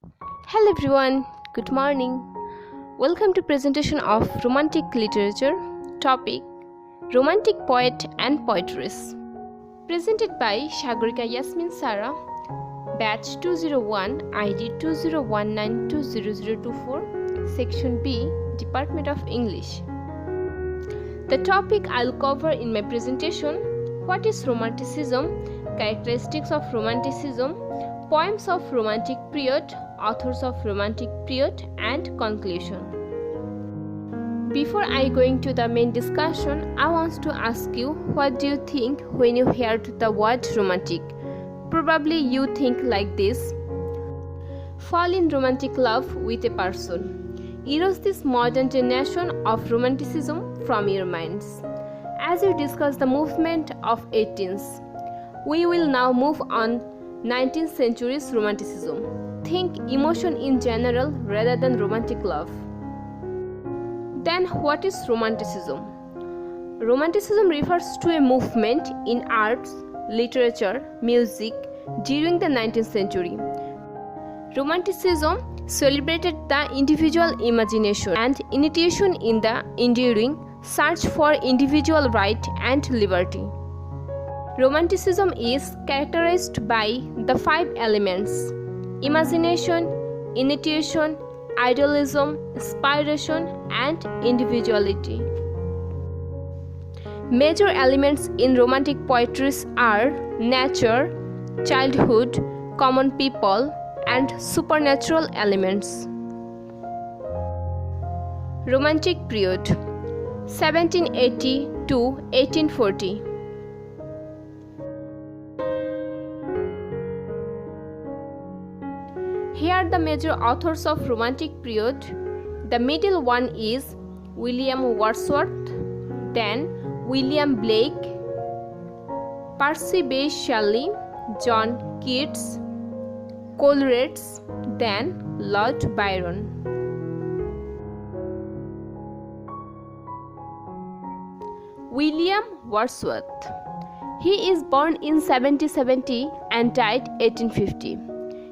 Hello everyone, good morning. Welcome to presentation of Romantic Literature. Topic: Romantic Poet and Poetries. Presented by Shagorika Yasmin Sara, Batch 201, ID 2019200024, Section B, Department of English. The topic I'll cover in my presentation: what is Romanticism, characteristics of Romanticism, poems of Romantic period, authors of Romantic period, and conclusion. Before I go into the main discussion, I want to ask you, what do you think when you hear the word romantic? Probably you think like this: fall in romantic love with a person. Erase this modern generation of romanticism from your minds. As you discuss the movement of 18th, we will now move on 19th century's romanticism. Think emotion in general rather than romantic love. Then what is romanticism? Romanticism refers to a movement in arts, literature, music during the 19th century. Romanticism celebrated the individual imagination and initiation in the enduring search for individual right and liberty. Romanticism is characterized by the 5 elements: imagination, initiation, idealism, inspiration, and individuality. Major elements in romantic poetries are nature, childhood, common people, and supernatural elements. Romantic period 1780 to 1840. Here are the major authors of Romantic period. The middle one is William Wordsworth, then William Blake, Percy Bysshe Shelley, John Keats, Coleridge, then Lord Byron. William Wordsworth. He is born in 1770 and died 1850.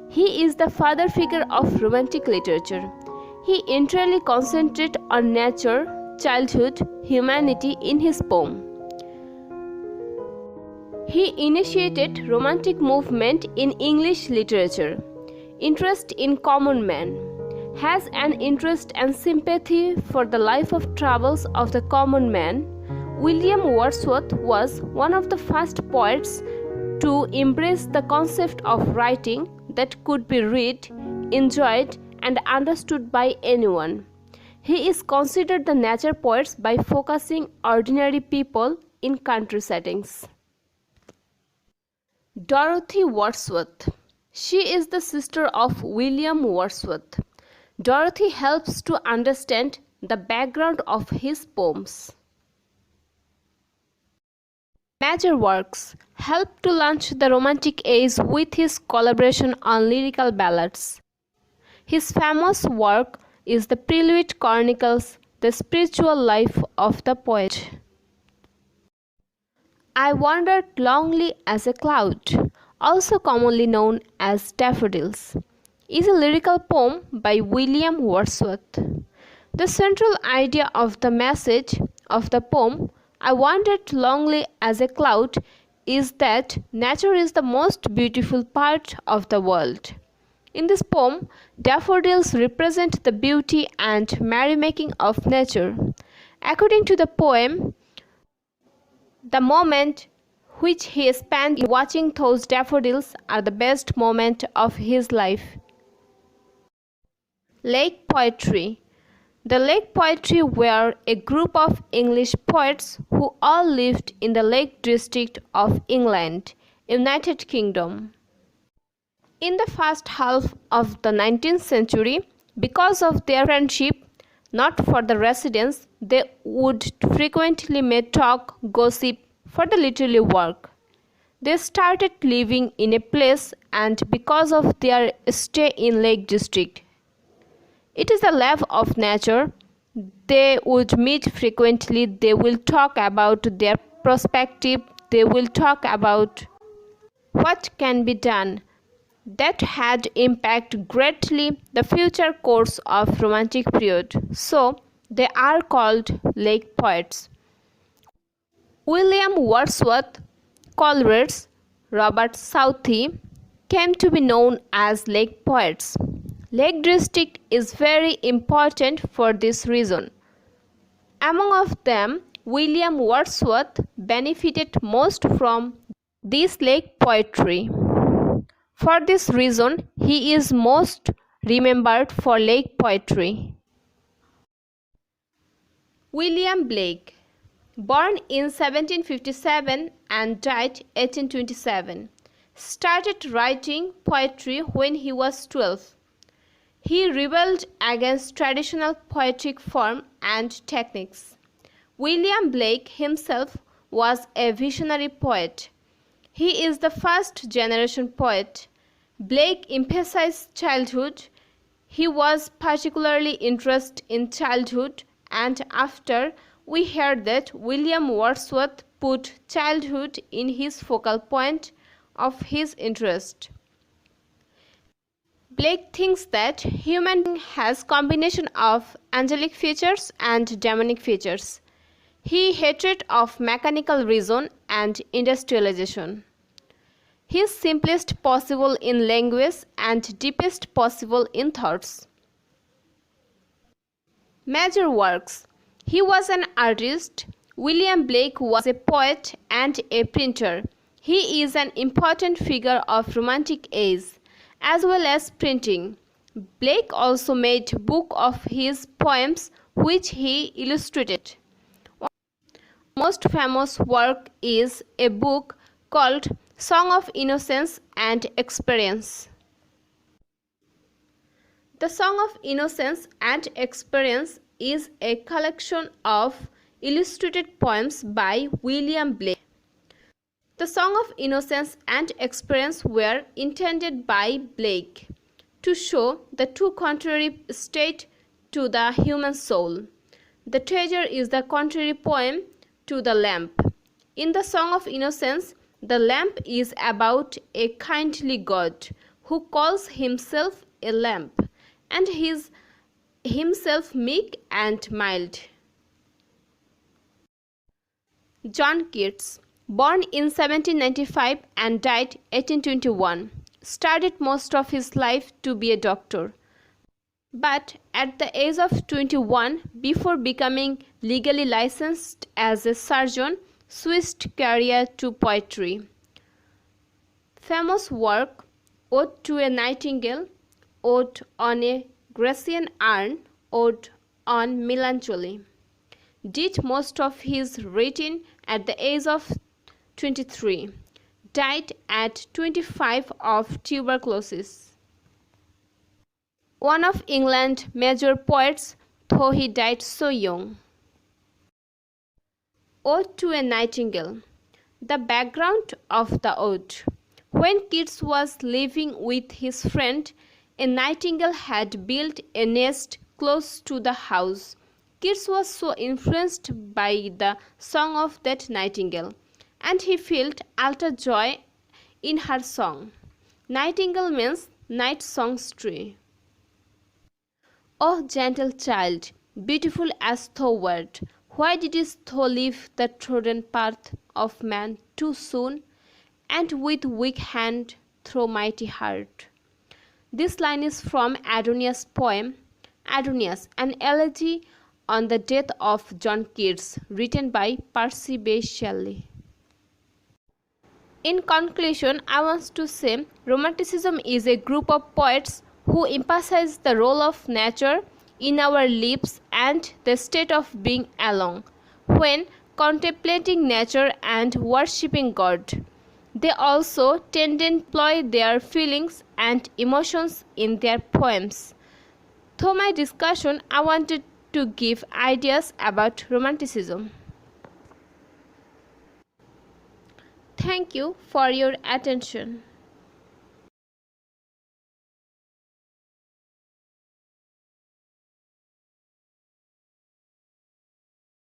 He is the father figure of romantic literature. He entirely concentrated on nature, childhood, humanity in his poem. He initiated romantic movement in English literature. Interest in common man. Has an interest and sympathy for the life of troubles of the common man. William Wordsworth was one of the first poets to embrace the concept of writing that could be read, enjoyed, and understood by anyone. He is considered the nature poet by focusing ordinary people in country settings. Dorothy Wordsworth. She is the sister of William Wordsworth. Dorothy helps to understand the background of his poems. Major works helped to launch the Romantic age with his collaboration on lyrical ballads. His famous work is The Prelude Chronicles the spiritual life of the poet. I Wandered Lonely as a Cloud, also commonly known as Daffodils, is a lyrical poem by William Wordsworth. The central idea of the message of the poem, I Wandered Lonely as a Cloud, is that nature is the most beautiful part of the world. In this poem, daffodils represent the beauty and merrymaking of nature. According to the poem, the moment which he spent watching those daffodils are the best moment of his life. Lake Poetry. The Lake Poetry were a group of English poets who all lived in the Lake District of England, United Kingdom. In the first half of the 19th century, because of their friendship, not for the residence, they would frequently meet, talk, gossip for the literary work. They started living in a place, and because of their stay in Lake District, it is the love of nature. They would meet frequently. They will talk about their perspective. They will talk about what can be done. that had impacted greatly the future course of Romantic period. So they are called lake poets. William Wordsworth, Coleridge, Robert Southey came to be known as lake poets. Lake District is very important for this reason. Among of them, William Wordsworth benefited most from this lake poetry. For this reason, he is most remembered for lake poetry. William Blake, born in 1757 and died 1827, started writing poetry when he was 12. He rebelled against traditional poetic form and techniques. William Blake himself was a visionary poet. He is the first generation poet. Blake emphasized childhood. He was particularly interested in childhood, and after we heard that William Wordsworth put childhood in his focal point of his interest. Blake thinks that human has combination of angelic features and demonic features. He hated of mechanical reason and industrialization. He is simplest possible in language and deepest possible in thoughts. Major works. He was an artist. William Blake was a poet and a printer. He is an important figure of Romantic age, as well as printing. Blake also made a book of his poems which he illustrated. Most famous work is a book called Song of Innocence and Experience. The Song of Innocence and Experience is a collection of illustrated poems by William Blake. The Song of Innocence and Experience were intended by Blake to show the two contrary states to the human soul. The treasure is the contrary poem to the lamp. In the Song of Innocence, the lamp is about a kindly God who calls himself a lamp, and is himself meek and mild. John Keats, born in 1795 and died 1821, studied most of his life to be a doctor. But at the age of 21, before becoming legally licensed as a surgeon, switched career to poetry. Famous work: Ode to a Nightingale, Ode on a Grecian Urn, Ode on Melancholy. Did most of his writing at the age of 23. Died at 25 of tuberculosis. One of England's major poets, though he died so young. Ode to a Nightingale. The background of the ode. When Keats was living with his friend, a nightingale had built a nest close to the house. Keats was so influenced by the song of that nightingale, and he felt utter joy in her song. Nightingale means night song's tree. O gentle child, beautiful as thou wert, why didst thou leave the trodden path of man too soon, and with weak hand through mighty heart? This line is from Adonias' poem, Adonias, an elegy on the death of John Keats, written by Percy Bysshe Shelley. In conclusion, I want to say Romanticism is a group of poets who emphasize the role of nature in our lives and the state of being alone when contemplating nature and worshipping God. They also tend to employ their feelings and emotions in their poems. Through my discussion, I wanted to give ideas about Romanticism. Thank you for your attention.